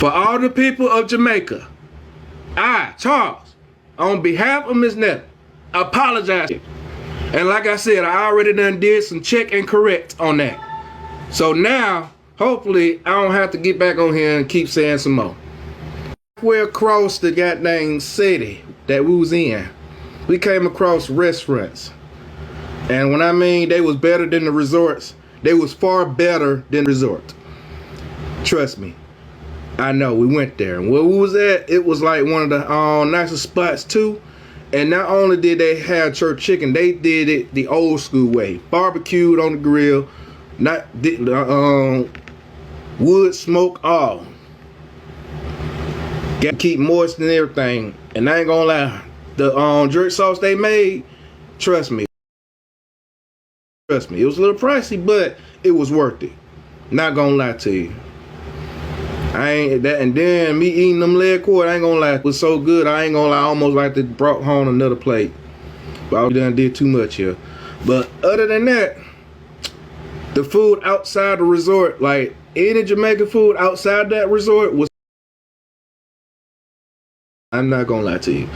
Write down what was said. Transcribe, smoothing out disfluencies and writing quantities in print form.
For all the people of Jamaica, I, Charles, on behalf of Miss Netta, apologize. And like I said, I already done did some check and correct on that. So now, hopefully, I don't have to get back on here and keep saying some more. Halfway across the goddamn city that we was in, we came across restaurants. And when I mean they was better than the resorts, they was far better than the resort. Trust me. I know, we went there. And where we was at, it was like one of the nicest spots too. And not only did they have church chicken, they did it the old school way. Barbecued on the grill, not wood smoke all. Got to keep moist and everything. And I ain't gonna lie, the jerk sauce they made, trust me, it was a little pricey, but it was worth it. Not gonna lie to you. And then me eating them leg quarter, I ain't gonna lie, it was so good. I ain't gonna lie, I almost like to brought home another plate. But I done did too much here. But other than that, the food outside the resort, like any Jamaican food outside that resort was, I'm not gonna lie to you.